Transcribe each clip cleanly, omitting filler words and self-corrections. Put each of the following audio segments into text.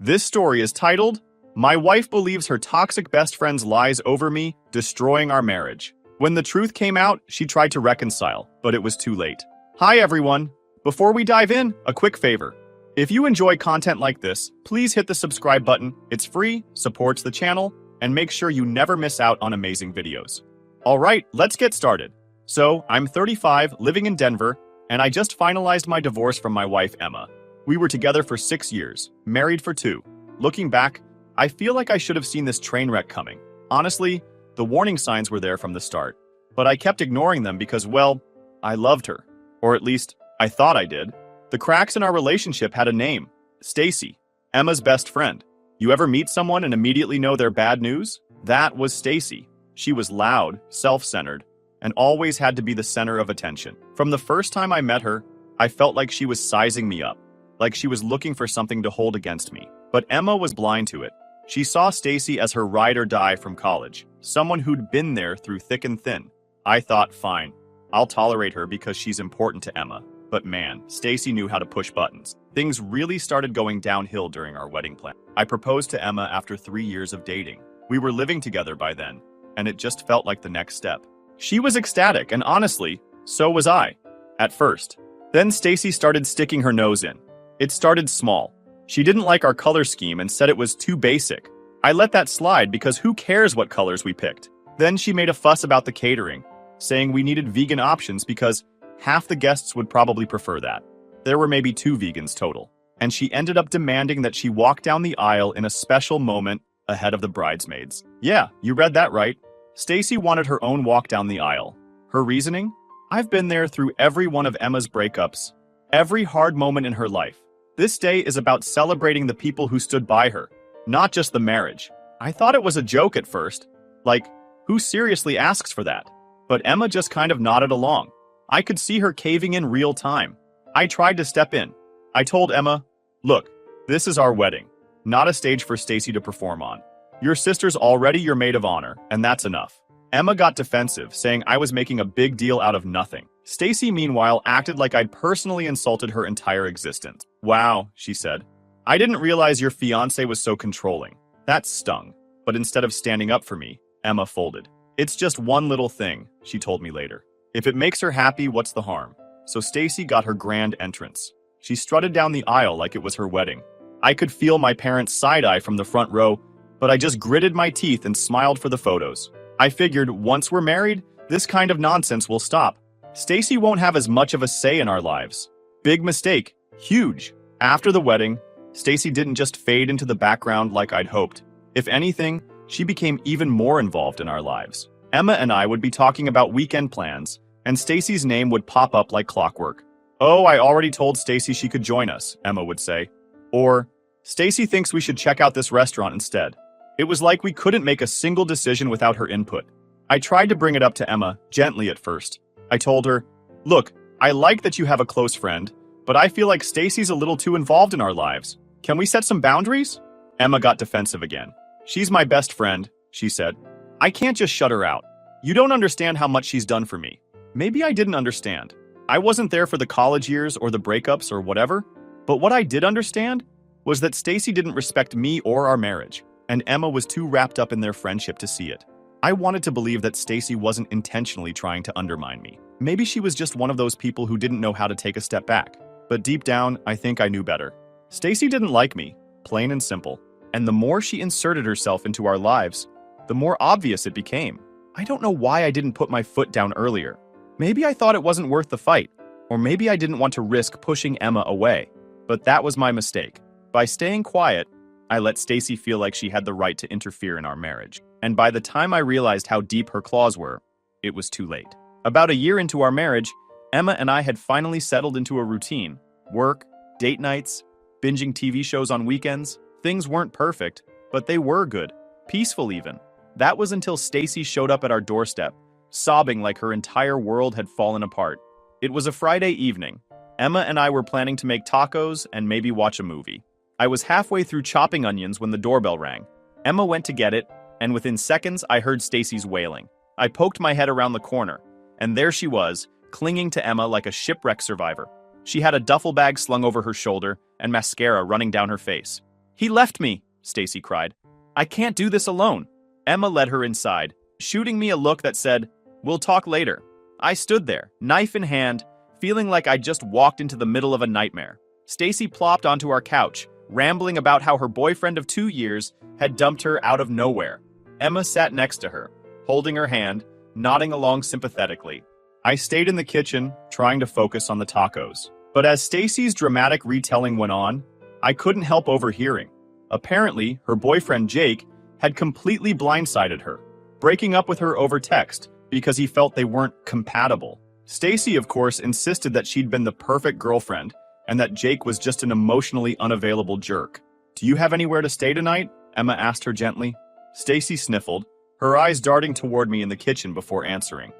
This story is titled, My Wife Believes Her Toxic Best Friend's Lies Over Me, Destroying Our Marriage. When the truth came out, she tried to reconcile, but it was too late. Hi everyone! Before we dive in, a quick favor. If you enjoy content like this, please hit the subscribe button. It's free, supports the channel, and make sure you never miss out on amazing videos. Alright, let's get started. So, I'm 35, living in Denver, and I just finalized my divorce from my wife Emma. We were together for 6 years, married for 2. Looking back, I feel like I should have seen this train wreck coming. Honestly, the warning signs were there from the start. But I kept ignoring them because, well, I loved her. Or at least, I thought I did. The cracks in our relationship had a name. Stacy, Emma's best friend. You ever meet someone and immediately know they're bad news? That was Stacy. She was loud, self-centered, and always had to be the center of attention. From the first time I met her, I felt like she was sizing me up. Like she was looking for something to hold against me. But Emma was blind to it. She saw Stacy as her ride or die from college, someone who'd been there through thick and thin. I thought, fine, I'll tolerate her because she's important to Emma. But man, Stacy knew how to push buttons. Things really started going downhill during our wedding plan. I proposed to Emma after 3 years of dating. We were living together by then, and it just felt like the next step. She was ecstatic, and honestly, so was I. At first. Then Stacy started sticking her nose in. It started small. She didn't like our color scheme and said it was too basic. I let that slide because who cares what colors we picked? Then she made a fuss about the catering, saying we needed vegan options because half the guests would probably prefer that. There were maybe 2 vegans total. And she ended up demanding that she walk down the aisle in a special moment ahead of the bridesmaids. Yeah, you read that right. Stacy wanted her own walk down the aisle. Her reasoning? I've been there through every one of Emma's breakups, every hard moment in her life. This day is about celebrating the people who stood by her, not just the marriage. I thought it was a joke at first. Like, who seriously asks for that? But Emma just kind of nodded along. I could see her caving in real time. I tried to step in. I told Emma, look, this is our wedding, not a stage for Stacy to perform on. Your sister's already your maid of honor, and that's enough. Emma got defensive, saying I was making a big deal out of nothing. Stacy, meanwhile, acted like I'd personally insulted her entire existence. Wow, she said. I didn't realize your fiancé was so controlling. That stung. But instead of standing up for me, Emma folded. It's just one little thing, she told me later. If it makes her happy, what's the harm? So Stacy got her grand entrance. She strutted down the aisle like it was her wedding. I could feel my parents' side-eye from the front row, but I just gritted my teeth and smiled for the photos. I figured, once we're married, this kind of nonsense will stop. Stacy won't have as much of a say in our lives. Big mistake. Huge. After the wedding, Stacy didn't just fade into the background like I'd hoped. If anything, she became even more involved in our lives. Emma and I would be talking about weekend plans, and Stacy's name would pop up like clockwork. Oh, I already told Stacy she could join us, Emma would say. Or, Stacy thinks we should check out this restaurant instead. It was like we couldn't make a single decision without her input. I tried to bring it up to Emma, gently at first. I told her, look, I like that you have a close friend, but I feel like Stacy's a little too involved in our lives. Can we set some boundaries? Emma got defensive again. She's my best friend, she said. I can't just shut her out. You don't understand how much she's done for me. Maybe I didn't understand. I wasn't there for the college years or the breakups or whatever, but what I did understand was that Stacy didn't respect me or our marriage, and Emma was too wrapped up in their friendship to see it. I wanted to believe that Stacy wasn't intentionally trying to undermine me. Maybe she was just one of those people who didn't know how to take a step back. But deep down, I think I knew better. Stacy didn't like me, plain and simple. And the more she inserted herself into our lives, the more obvious it became. I don't know why I didn't put my foot down earlier. Maybe I thought it wasn't worth the fight, or maybe I didn't want to risk pushing Emma away. But that was my mistake. By staying quiet, I let Stacy feel like she had the right to interfere in our marriage. And by the time I realized how deep her claws were, it was too late. About a year into our marriage, Emma and I had finally settled into a routine. Work, date nights, binging TV shows on weekends. Things weren't perfect, but they were good. Peaceful even. That was until Stacy showed up at our doorstep, sobbing like her entire world had fallen apart. It was a Friday evening. Emma and I were planning to make tacos and maybe watch a movie. I was halfway through chopping onions when the doorbell rang. Emma went to get it, and within seconds I heard Stacy's wailing. I poked my head around the corner, and there she was, clinging to Emma like a shipwreck survivor. She had a duffel bag slung over her shoulder and mascara running down her face. He left me, Stacy cried. I can't do this alone. Emma led her inside, shooting me a look that said, "We'll talk later." I stood there, knife in hand, feeling like I'd just walked into the middle of a nightmare. Stacy plopped onto our couch, rambling about how her boyfriend of 2 years had dumped her out of nowhere. Emma sat next to her, holding her hand, nodding along sympathetically. I stayed in the kitchen, trying to focus on the tacos. But as Stacy's dramatic retelling went on, I couldn't help overhearing. Apparently, her boyfriend Jake had completely blindsided her, breaking up with her over text because he felt they weren't compatible. Stacy, of course, insisted that she'd been the perfect girlfriend and that Jake was just an emotionally unavailable jerk. "Do you have anywhere to stay tonight?" Emma asked her gently. Stacy sniffled, her eyes darting toward me in the kitchen before answering.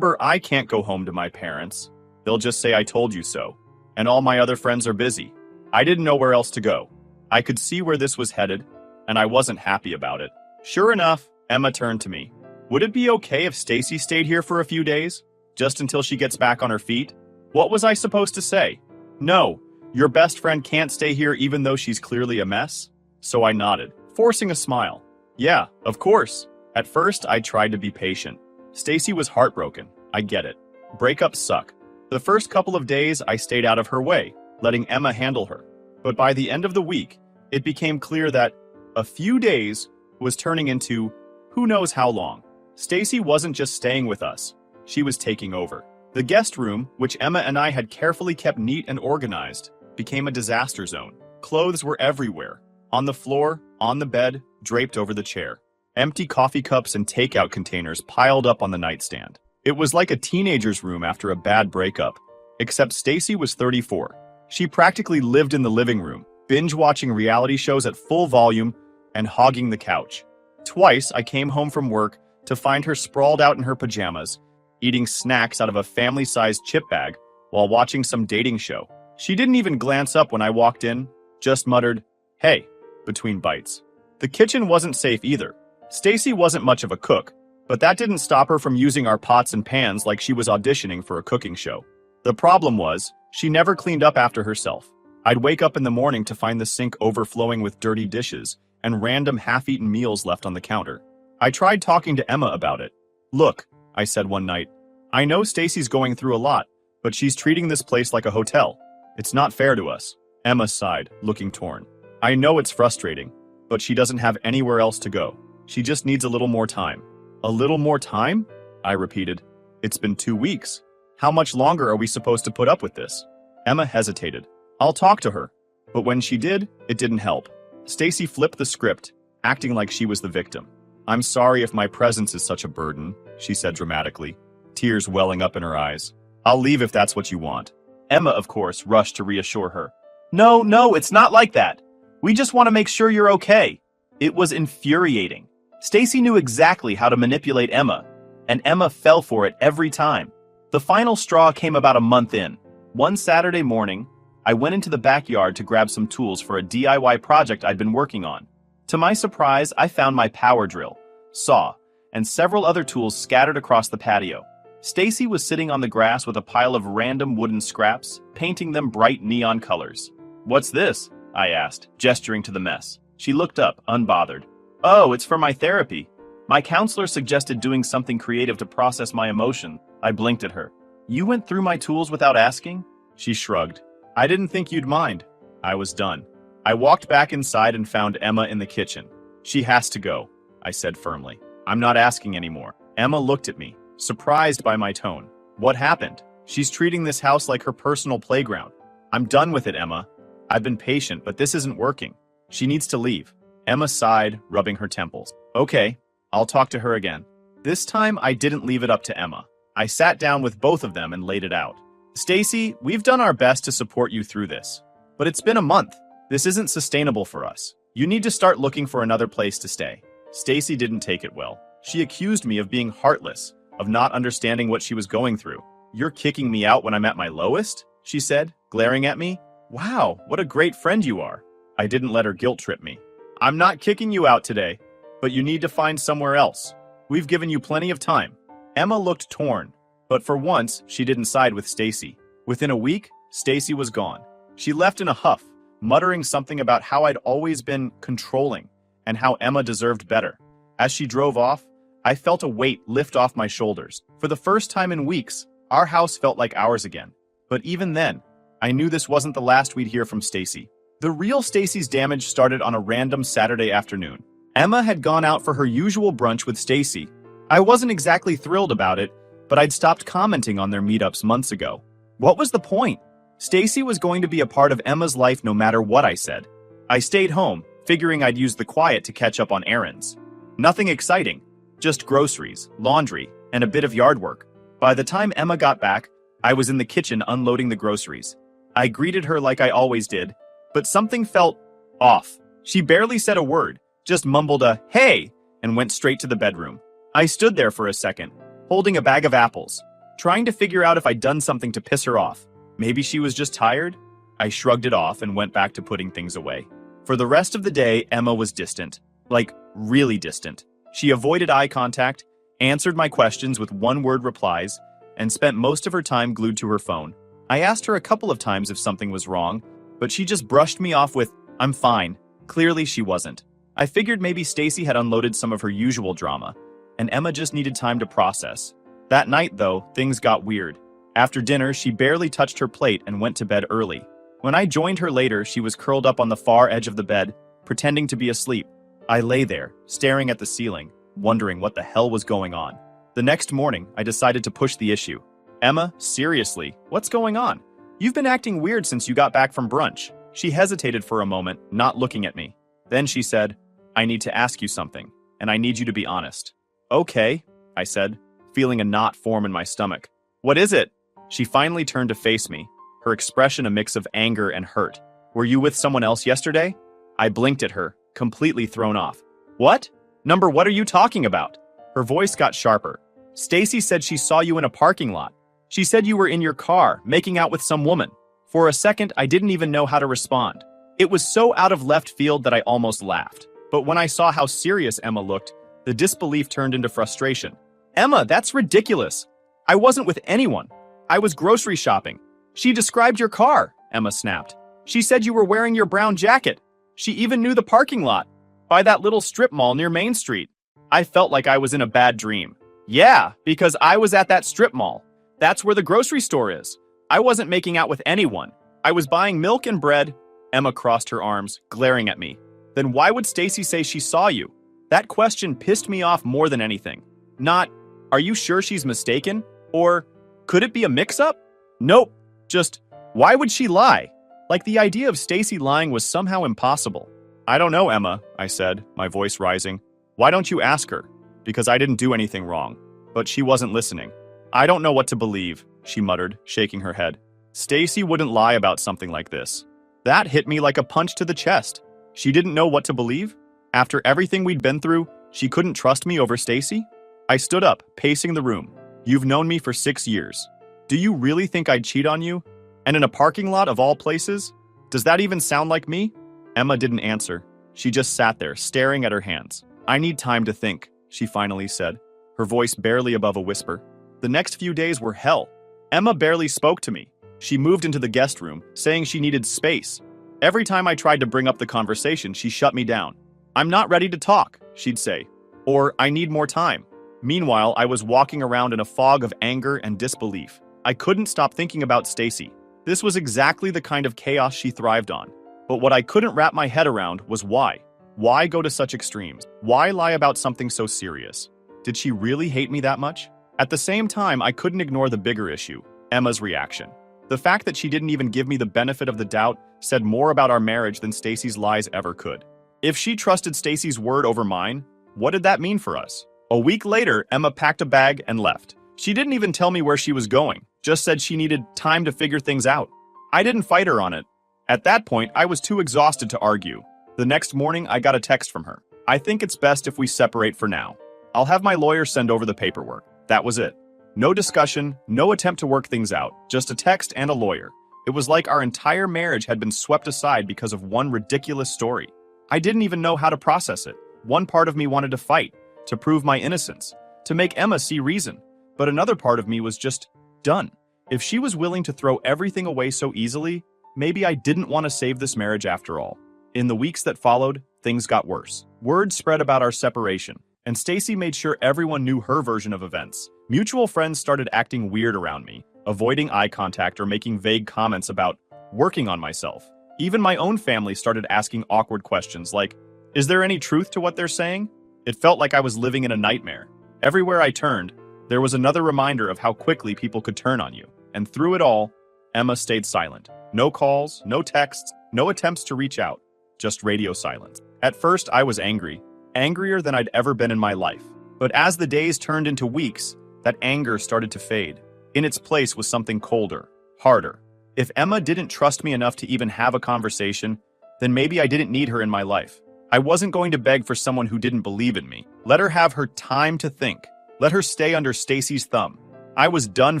"I can't go home to my parents. They'll just say I told you so. And all my other friends are busy." I didn't know where else to go. I could see where this was headed, and I wasn't happy about it. Sure enough, Emma turned to me. "Would it be okay if Stacy stayed here for a few days? Just until she gets back on her feet?" What was I supposed to say? "No, your best friend can't stay here even though she's clearly a mess?" So I nodded, forcing a smile. "Yeah, of course." At first, I tried to be patient. Stacy was heartbroken. I get it. Breakups suck. The first couple of days, I stayed out of her way, letting Emma handle her. But by the end of the week, it became clear that a few days was turning into who knows how long. Stacy wasn't just staying with us. She was taking over. The guest room, which Emma and I had carefully kept neat and organized, became a disaster zone. Clothes were everywhere. On the floor, on the bed, draped over the chair. Empty coffee cups and takeout containers piled up on the nightstand. It was like a teenager's room after a bad breakup. Except Stacy was 34. She practically lived in the living room, binge-watching reality shows at full volume and hogging the couch. Twice, I came home from work to find her sprawled out in her pajamas, eating snacks out of a family-sized chip bag while watching some dating show. She didn't even glance up when I walked in, just muttered, "Hey," between bites. The kitchen wasn't safe either. Stacy wasn't much of a cook, but that didn't stop her from using our pots and pans like she was auditioning for a cooking show. The problem was, she never cleaned up after herself. I'd wake up in the morning to find the sink overflowing with dirty dishes and random half-eaten meals left on the counter. I tried talking to Emma about it. "Look," I said one night, "I know Stacy's going through a lot, but she's treating this place like a hotel. It's not fair to us." Emma sighed, looking torn. "I know it's frustrating, but she doesn't have anywhere else to go. She just needs a little more time." "A little more time?" I repeated. "It's been 2 weeks. How much longer are we supposed to put up with this?" Emma hesitated. "I'll talk to her." But when she did, it didn't help. Stacy flipped the script, acting like she was the victim. "I'm sorry if my presence is such a burden," she said dramatically, tears welling up in her eyes. "I'll leave if that's what you want." Emma, of course, rushed to reassure her. No, it's not like that. We just want to make sure you're okay." It was infuriating. Stacy knew exactly how to manipulate Emma, and Emma fell for it every time. The final straw came about a month in. One Saturday morning, I went into the backyard to grab some tools for a DIY project I'd been working on. To my surprise, I found my power drill, saw, and several other tools scattered across the patio. Stacy was sitting on the grass with a pile of random wooden scraps, painting them bright neon colors. "What's this?" I asked, gesturing to the mess. She looked up, unbothered. "Oh, it's for my therapy. My counselor suggested doing something creative to process my emotion." I blinked at her. "You went through my tools without asking?" She shrugged. "I didn't think you'd mind." I was done. I walked back inside and found Emma in the kitchen. "She has to go," I said firmly. "I'm not asking anymore." Emma looked at me, surprised by my tone. "What happened?" "She's treating this house like her personal playground." "I'm done with it, Emma. I've been patient, but this isn't working. She needs to leave." Emma sighed, rubbing her temples. "Okay, I'll talk to her again." This time, I didn't leave it up to Emma. I sat down with both of them and laid it out. "Stacy, we've done our best to support you through this. But it's been a month. This isn't sustainable for us. You need to start looking for another place to stay." Stacy didn't take it well. She accused me of being heartless, of not understanding what she was going through. "You're kicking me out when I'm at my lowest?" she said, glaring at me. "Wow, what a great friend you are." I didn't let her guilt trip me. "I'm not kicking you out today, but you need to find somewhere else. We've given you plenty of time." Emma looked torn, but for once, she didn't side with Stacy. Within a week, Stacy was gone. She left in a huff, muttering something about how I'd always been controlling and how Emma deserved better. As she drove off, I felt a weight lift off my shoulders. For the first time in weeks, our house felt like ours again. But even then, I knew this wasn't the last we'd hear from Stacy. The real Stacy's damage started on a random Saturday afternoon. Emma had gone out for her usual brunch with Stacy. I wasn't exactly thrilled about it, but I'd stopped commenting on their meetups months ago. What was the point? Stacy was going to be a part of Emma's life no matter what I said. I stayed home, figuring I'd use the quiet to catch up on errands. Nothing exciting, just groceries, laundry, and a bit of yard work. By the time Emma got back, I was in the kitchen unloading the groceries. I greeted her like I always did, but something felt off. She barely said a word, just mumbled a "hey" and went straight to the bedroom. I stood there for a second, holding a bag of apples, trying to figure out if I'd done something to piss her off. Maybe she was just tired? I shrugged it off and went back to putting things away. For the rest of the day, Emma was distant. Like, really distant. She avoided eye contact, answered my questions with one-word replies, and spent most of her time glued to her phone. I asked her a couple of times if something was wrong, but she just brushed me off with, "I'm fine." Clearly she wasn't. I figured maybe Stacy had unloaded some of her usual drama, and Emma just needed time to process. That night, though, things got weird. After dinner, she barely touched her plate and went to bed early. When I joined her later, she was curled up on the far edge of the bed, pretending to be asleep. I lay there, staring at the ceiling, wondering what the hell was going on. The next morning, I decided to push the issue. "Emma, seriously, what's going on? You've been acting weird since you got back from brunch." She hesitated for a moment, not looking at me. Then she said, "I need to ask you something, and I need you to be honest." "Okay," I said, feeling a knot form in my stomach. "What is it?" She finally turned to face me, her expression a mix of anger and hurt. "Were you with someone else yesterday?" I blinked at her, completely thrown off. "What? What are you talking about?" Her voice got sharper. "Stacy said she saw you in a parking lot. She said you were in your car, making out with some woman." For a second, I didn't even know how to respond. It was so out of left field that I almost laughed. But when I saw how serious Emma looked, the disbelief turned into frustration. "Emma, that's ridiculous. I wasn't with anyone. I was grocery shopping. She described your car," Emma snapped. "She said you were wearing your brown jacket. She even knew the parking lot, by that little strip mall near Main Street." I felt like I was in a bad dream. "Yeah, because I was at that strip mall. That's where the grocery store is. I wasn't making out with anyone. I was buying milk and bread." Emma crossed her arms, glaring at me. "Then why would Stacy say she saw you?" That question pissed me off more than anything. Not, "Are you sure she's mistaken?" Or, "Could it be a mix-up?" Nope. Just, why would she lie? Like the idea of Stacy lying was somehow impossible. "I don't know, Emma," I said, my voice rising. "Why don't you ask her? Because I didn't do anything wrong." But she wasn't listening. "I don't know what to believe," she muttered, shaking her head. "Stacy wouldn't lie about something like this." That hit me like a punch to the chest. She didn't know what to believe? After everything we'd been through, she couldn't trust me over Stacy? I stood up, pacing the room. "You've known me for 6 years. Do you really think I'd cheat on you? And in a parking lot of all places? Does that even sound like me?" Emma didn't answer. She just sat there, staring at her hands. "I need time to think," she finally said, her voice barely above a whisper. The next few days were hell. Emma barely spoke to me. She moved into the guest room, saying she needed space. Every time I tried to bring up the conversation, she shut me down. "I'm not ready to talk," she'd say. Or, "I need more time." Meanwhile, I was walking around in a fog of anger and disbelief. I couldn't stop thinking about Stacy. This was exactly the kind of chaos she thrived on. But what I couldn't wrap my head around was why. Why go to such extremes? Why lie about something so serious? Did she really hate me that much? At the same time, I couldn't ignore the bigger issue, Emma's reaction. The fact that she didn't even give me the benefit of the doubt said more about our marriage than Stacy's lies ever could. If she trusted Stacy's word over mine, what did that mean for us? A week later, Emma packed a bag and left. She didn't even tell me where she was going, just said she needed time to figure things out. I didn't fight her on it. At that point, I was too exhausted to argue. The next morning, I got a text from her. "I think it's best if we separate for now. I'll have my lawyer send over the paperwork." That was it. No discussion, no attempt to work things out, just a text and a lawyer. It was like our entire marriage had been swept aside because of one ridiculous story. I didn't even know how to process it. One part of me wanted to fight, to prove my innocence, to make Emma see reason. But another part of me was just done. If she was willing to throw everything away so easily, maybe I didn't want to save this marriage after all. In the weeks that followed, things got worse. Word spread about our separation, and Stacy made sure everyone knew her version of events. Mutual friends started acting weird around me, avoiding eye contact or making vague comments about working on myself. Even my own family started asking awkward questions like, "Is there any truth to what they're saying?" It felt like I was living in a nightmare. Everywhere I turned, there was another reminder of how quickly people could turn on you. And through it all, Emma stayed silent. No calls, no texts, no attempts to reach out. Just radio silence. At first, I was angry, angrier than I'd ever been in my life. But as the days turned into weeks, that anger started to fade. In its place was something colder, harder. If Emma didn't trust me enough to even have a conversation, then maybe I didn't need her in my life. I wasn't going to beg for someone who didn't believe in me. Let her have her time to think. Let her stay under Stacy's thumb. I was done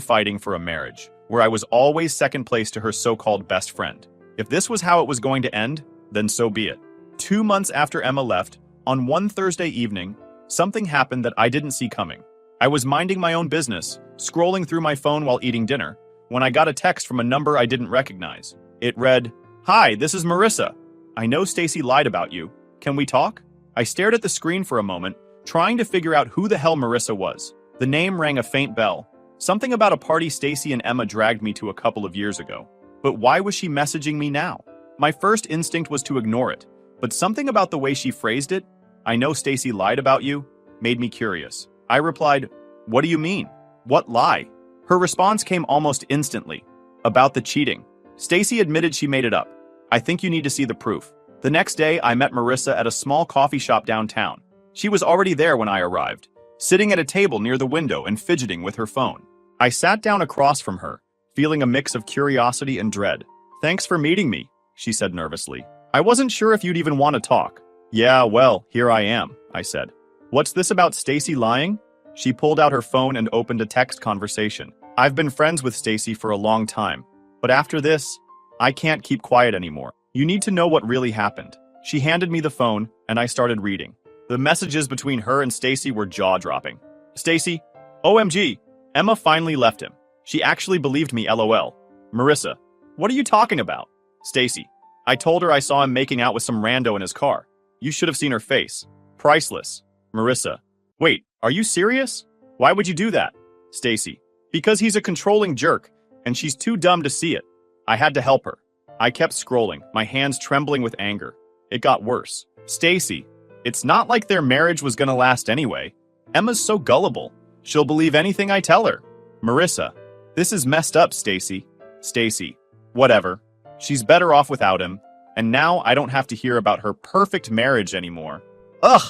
fighting for a marriage, where I was always second place to her so-called best friend. If this was how it was going to end, then so be it. 2 months after Emma left, on one Thursday evening, something happened that I didn't see coming. I was minding my own business, scrolling through my phone while eating dinner, when I got a text from a number I didn't recognize. It read, "Hi, this is Marissa. I know Stacy lied about you. Can we talk?" I stared at the screen for a moment, trying to figure out who the hell Marissa was. The name rang a faint bell. Something about a party Stacy and Emma dragged me to a couple of years ago. But why was she messaging me now? My first instinct was to ignore it, but something about the way she phrased it, "I know Stacy lied about you," made me curious. I replied, "What do you mean? What lie?" Her response came almost instantly. "About the cheating. Stacy admitted she made it up. I think you need to see the proof." The next day, I met Marissa at a small coffee shop downtown. She was already there when I arrived, sitting at a table near the window and fidgeting with her phone. I sat down across from her, feeling a mix of curiosity and dread. "Thanks for meeting me," she said nervously. "I wasn't sure if you'd even want to talk." "Yeah, well, here I am," I said. "What's this about Stacy lying?" She pulled out her phone and opened a text conversation. "I've been friends with Stacy for a long time, but after this, I can't keep quiet anymore. You need to know what really happened." She handed me the phone, and I started reading. The messages between her and Stacy were jaw-dropping. "Stacy, OMG, Emma finally left him. She actually believed me, LOL. Marissa, what are you talking about?" "Stacy, I told her I saw him making out with some rando in his car. You should have seen her face. Priceless." "Marissa, wait, are you serious? Why would you do that?" "Stacy, because he's a controlling jerk, and she's too dumb to see it. I had to help her." I kept scrolling, my hands trembling with anger. It got worse. "Stacy, it's not like their marriage was gonna last anyway. Emma's so gullible. She'll believe anything I tell her." "Marissa, this is messed up, Stacy." "Stacy, whatever. She's better off without him, and now I don't have to hear about her perfect marriage anymore." Ugh!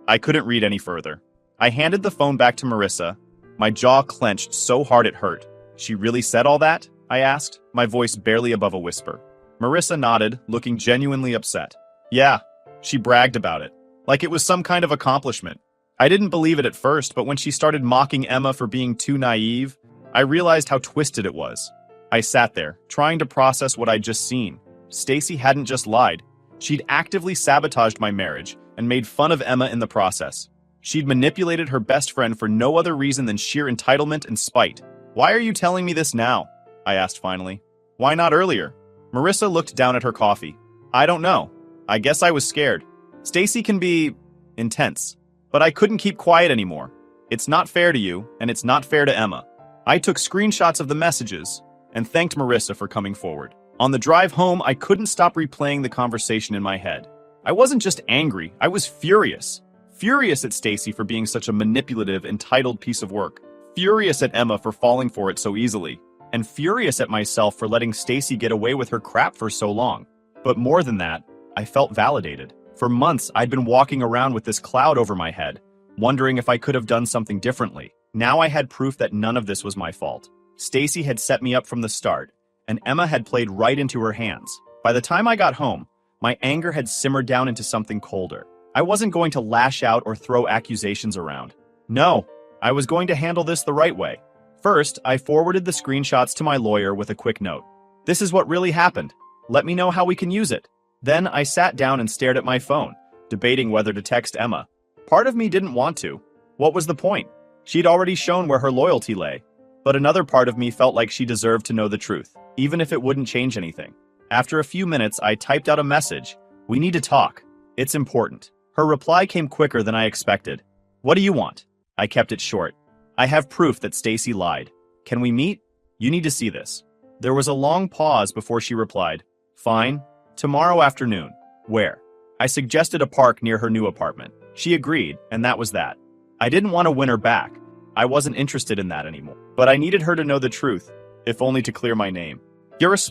I couldn't read any further. I handed the phone back to Marissa. My jaw clenched so hard it hurt. "She really said all that?" I asked, my voice barely above a whisper. Marissa nodded, looking genuinely upset. "Yeah, she bragged about it, like it was some kind of accomplishment. I didn't believe it at first, but when she started mocking Emma for being too naive, I realized how twisted it was." I sat there, trying to process what I'd just seen. Stacy hadn't just lied. She'd actively sabotaged my marriage and made fun of Emma in the process. She'd manipulated her best friend for no other reason than sheer entitlement and spite. "Why are you telling me this now?" I asked finally. "Why not earlier?" Marissa looked down at her coffee. "I don't know. I guess I was scared. Stacy can be intense, but I couldn't keep quiet anymore. It's not fair to you, and it's not fair to Emma." I took screenshots of the messages and thanked Marissa for coming forward. On the drive home, I couldn't stop replaying the conversation in my head. I wasn't just angry, I was furious. Furious at Stacy for being such a manipulative, entitled piece of work. Furious at Emma for falling for it so easily. And furious at myself for letting Stacy get away with her crap for so long. But more than that, I felt validated. For months, I'd been walking around with this cloud over my head, wondering if I could have done something differently. Now I had proof that none of this was my fault. Stacy had set me up from the start, and Emma had played right into her hands. By the time I got home, my anger had simmered down into something colder. I wasn't going to lash out or throw accusations around. No, I was going to handle this the right way. First, I forwarded the screenshots to my lawyer with a quick note. "This is what really happened. Let me know how we can use it." Then I sat down and stared at my phone, debating whether to text Emma. Part of me didn't want to. What was the point? She'd already shown where her loyalty lay. But another part of me felt like she deserved to know the truth, even if it wouldn't change anything. After a few minutes, I typed out a message. We need to talk. It's important. Her reply came quicker than I expected. What do you want? I kept it short. I have proof that Stacy lied. Can we meet? You need to see this. There was a long pause before she replied. Fine. Tomorrow afternoon. Where? I suggested a park near her new apartment. She agreed, and that was that. I didn't want to win her back. I wasn't interested in that anymore. But I needed her to know the truth, if only to clear my name.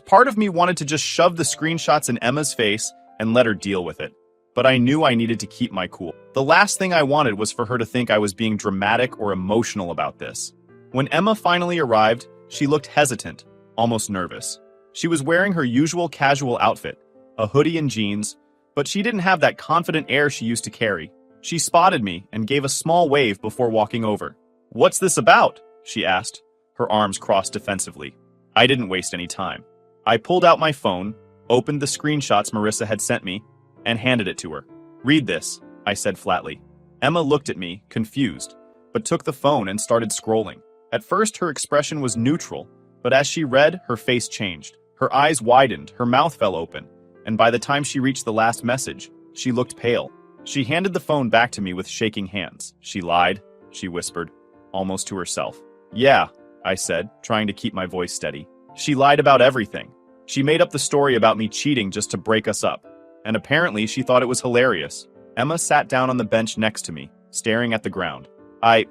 Part of me wanted to just shove the screenshots in Emma's face and let her deal with it. But I knew I needed to keep my cool. The last thing I wanted was for her to think I was being dramatic or emotional about this. When Emma finally arrived, she looked hesitant, almost nervous. She was wearing her usual casual outfit, a hoodie and jeans, but she didn't have that confident air she used to carry. She spotted me and gave a small wave before walking over. What's this about? She asked, her arms crossed defensively. I didn't waste any time. I pulled out my phone, opened the screenshots Marissa had sent me, and handed it to her. Read this, I said flatly. Emma looked at me, confused, but took the phone and started scrolling. At first, her expression was neutral, but as she read, her face changed. Her eyes widened, her mouth fell open, and by the time she reached the last message, she looked pale. She handed the phone back to me with shaking hands. She lied, she whispered, almost to herself. Yeah, I said, trying to keep my voice steady. She lied about everything. She made up the story about me cheating just to break us up, and apparently she thought it was hilarious. Emma sat down on the bench next to me, staring at the ground. I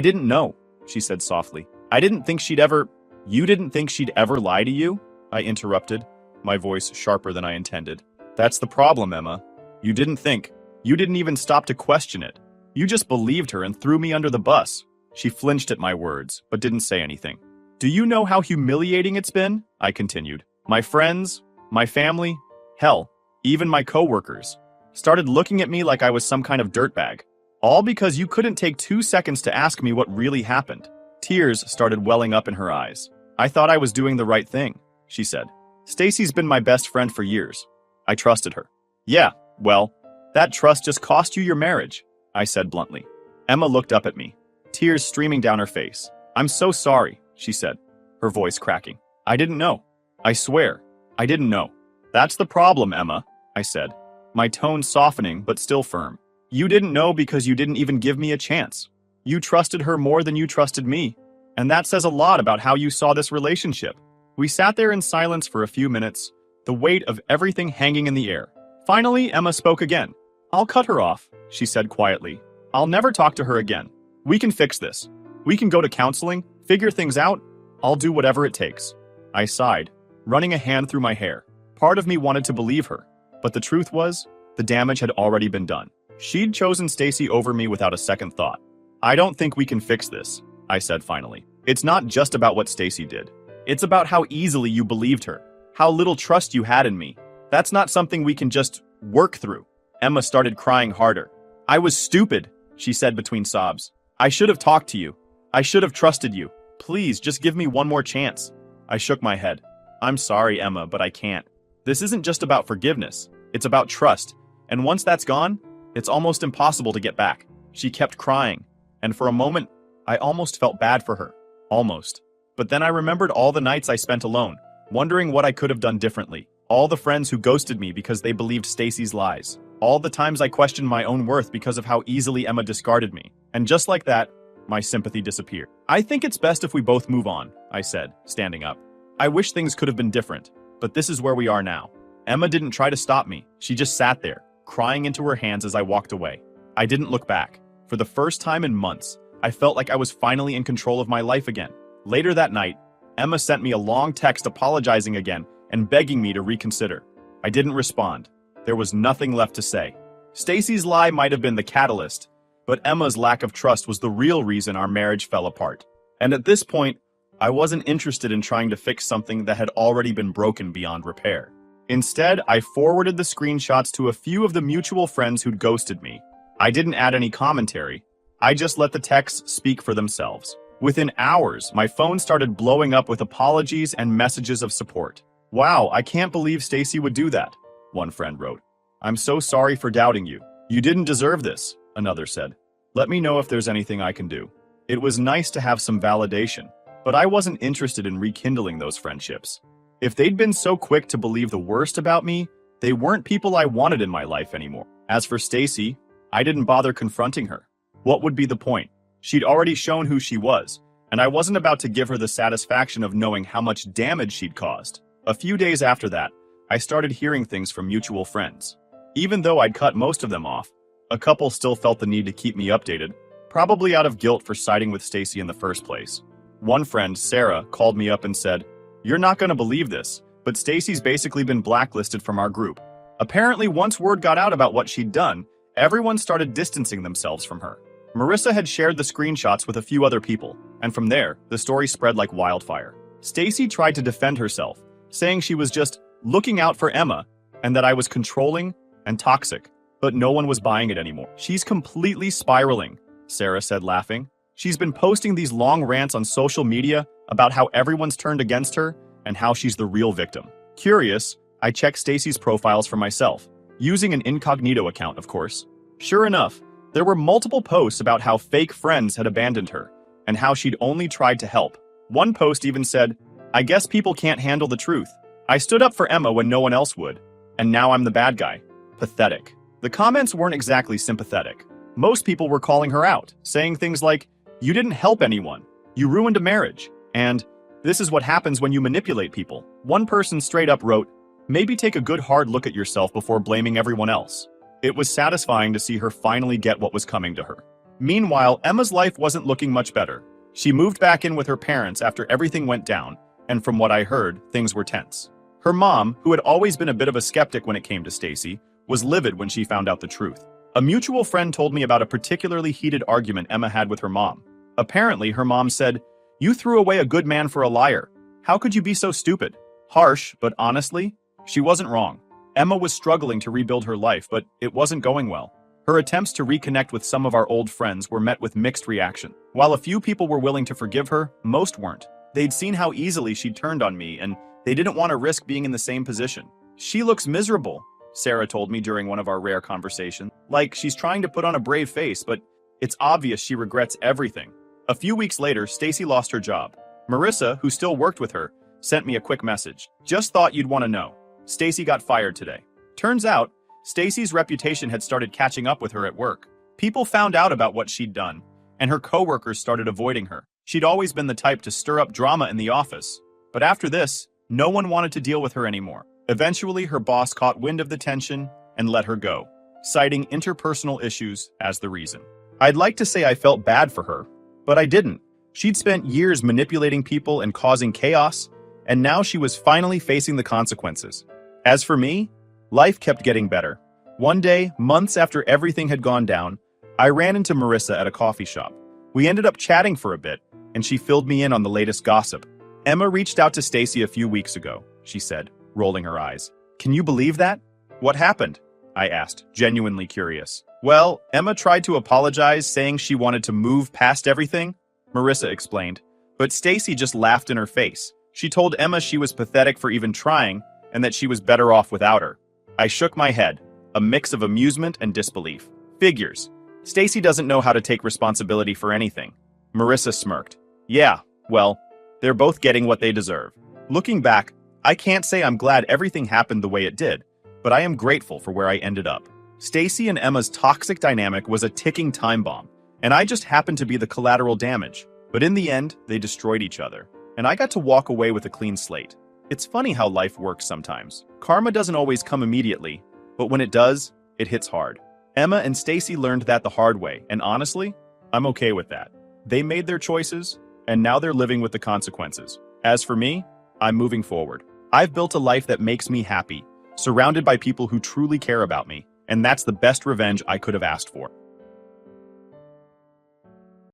didn't know, she said softly. I didn't think she'd ever... You didn't think she'd ever lie to you? I interrupted, my voice sharper than I intended. That's the problem, Emma. You didn't think. You didn't even stop to question it. You just believed her and threw me under the bus. She flinched at my words, but didn't say anything. Do you know how humiliating it's been? I continued. My friends, my family, hell, even my coworkers, started looking at me like I was some kind of dirtbag. All because you couldn't take 2 seconds to ask me what really happened. Tears started welling up in her eyes. I thought I was doing the right thing, she said. Stacy's been my best friend for years. I trusted her. Yeah, well, that trust just cost you your marriage, I said bluntly. Emma looked up at me, tears streaming down her face. I'm so sorry, she said, her voice cracking. I didn't know. I swear, I didn't know. That's the problem, Emma, I said, my tone softening but still firm. You didn't know because you didn't even give me a chance. You trusted her more than you trusted me, and that says a lot about how you saw this relationship. We sat there in silence for a few minutes, the weight of everything hanging in the air. Finally, Emma spoke again. I'll cut her off, she said quietly. I'll never talk to her again. We can fix this. We can go to counseling, figure things out. I'll do whatever it takes. I sighed, running a hand through my hair. Part of me wanted to believe her, but the truth was, the damage had already been done. She'd chosen Stacy over me without a second thought. I don't think we can fix this, I said finally. It's not just about what Stacy did. It's about how easily you believed her, how little trust you had in me. That's not something we can just work through. Emma started crying harder. I was stupid, she said between sobs. I should have talked to you. I should have trusted you. Please, just give me one more chance. I shook my head. I'm sorry, Emma, but I can't. This isn't just about forgiveness. It's about trust. And once that's gone, it's almost impossible to get back. She kept crying, and for a moment, I almost felt bad for her. Almost. But then I remembered all the nights I spent alone, wondering what I could have done differently. All the friends who ghosted me because they believed Stacy's lies. All the times I questioned my own worth because of how easily Emma discarded me. And just like that, my sympathy disappeared. I think it's best if we both move on, I said, standing up. I wish things could have been different, but this is where we are now. Emma didn't try to stop me. She just sat there, crying into her hands as I walked away. I didn't look back. For the first time in months, I felt like I was finally in control of my life again. Later that night, Emma sent me a long text apologizing again and begging me to reconsider. I didn't respond. There was nothing left to say. Stacy's lie might have been the catalyst, but Emma's lack of trust was the real reason our marriage fell apart. And at this point, I wasn't interested in trying to fix something that had already been broken beyond repair. Instead, I forwarded the screenshots to a few of the mutual friends who'd ghosted me. I didn't add any commentary. I just let the texts speak for themselves. Within hours, my phone started blowing up with apologies and messages of support. Wow, I can't believe Stacy would do that, one friend wrote. I'm so sorry for doubting you. You didn't deserve this, another said. Let me know if there's anything I can do. It was nice to have some validation, but I wasn't interested in rekindling those friendships. If they'd been so quick to believe the worst about me, they weren't people I wanted in my life anymore. As for Stacy, I didn't bother confronting her. What would be the point? She'd already shown who she was, and I wasn't about to give her the satisfaction of knowing how much damage she'd caused. A few days after that, I started hearing things from mutual friends. Even though I'd cut most of them off, a couple still felt the need to keep me updated, probably out of guilt for siding with Stacy in the first place. One friend, Sarah, called me up and said, "You're not going to believe this, but Stacy's basically been blacklisted from our group. Apparently, once word got out about what she'd done, everyone started distancing themselves from her." Marissa had shared the screenshots with a few other people, and from there, the story spread like wildfire. Stacy tried to defend herself, saying she was just looking out for Emma and that I was controlling and toxic, but no one was buying it anymore. "She's completely spiraling," Sarah said, laughing. "She's been posting these long rants on social media about how everyone's turned against her and how she's the real victim." Curious, I checked Stacy's profiles for myself, using an incognito account, of course. Sure enough, there were multiple posts about how fake friends had abandoned her and how she'd only tried to help. One post even said, "I guess people can't handle the truth. I stood up for Emma when no one else would, and now I'm the bad guy. Pathetic." The comments weren't exactly sympathetic. Most people were calling her out, saying things like, "You didn't help anyone. You ruined a marriage." And, "This is what happens when you manipulate people." One person straight up wrote, "Maybe take a good hard look at yourself before blaming everyone else." It was satisfying to see her finally get what was coming to her. Meanwhile, Emma's life wasn't looking much better. She moved back in with her parents after everything went down, and from what I heard, things were tense. Her mom, who had always been a bit of a skeptic when it came to Stacy, was livid when she found out the truth. A mutual friend told me about a particularly heated argument Emma had with her mom. Apparently, her mom said, "You threw away a good man for a liar. How could you be so stupid?" Harsh, but honestly, she wasn't wrong. Emma was struggling to rebuild her life, but it wasn't going well. Her attempts to reconnect with some of our old friends were met with mixed reaction. While a few people were willing to forgive her, most weren't. They'd seen how easily she'd turned on me, and they didn't want to risk being in the same position. "She looks miserable," Sarah told me during one of our rare conversations. "Like she's trying to put on a brave face, but it's obvious she regrets everything." A few weeks later, Stacy lost her job. Marissa, who still worked with her, sent me a quick message. "Just thought you'd want to know. Stacy got fired today." Turns out, Stacy's reputation had started catching up with her at work. People found out about what she'd done, and her coworkers started avoiding her. She'd always been the type to stir up drama in the office, but after this, no one wanted to deal with her anymore. Eventually, her boss caught wind of the tension and let her go, citing interpersonal issues as the reason. I'd like to say I felt bad for her, but I didn't. She'd spent years manipulating people and causing chaos, and now she was finally facing the consequences. As for me, life kept getting better. One day, months after everything had gone down, I ran into Marissa at a coffee shop. We ended up chatting for a bit, and she filled me in on the latest gossip. "Emma reached out to Stacy a few weeks ago," she said, rolling her eyes. "Can you believe that?" "What happened?" I asked, genuinely curious. "Well, Emma tried to apologize, saying she wanted to move past everything," Marissa explained. "But Stacy just laughed in her face. She told Emma she was pathetic for even trying, and that she was better off without her." I shook my head, a mix of amusement and disbelief. "Figures. Stacy doesn't know how to take responsibility for anything." Marissa smirked. "Yeah, well, they're both getting what they deserve." Looking back, I can't say I'm glad everything happened the way it did, but I am grateful for where I ended up. Stacy and Emma's toxic dynamic was a ticking time bomb, and I just happened to be the collateral damage. But in the end, they destroyed each other, and I got to walk away with a clean slate. It's funny how life works sometimes. Karma doesn't always come immediately, but when it does, it hits hard. Emma and Stacy learned that the hard way, and honestly, I'm okay with that. They made their choices, and now they're living with the consequences. As for me, I'm moving forward. I've built a life that makes me happy, surrounded by people who truly care about me, and that's the best revenge I could have asked for.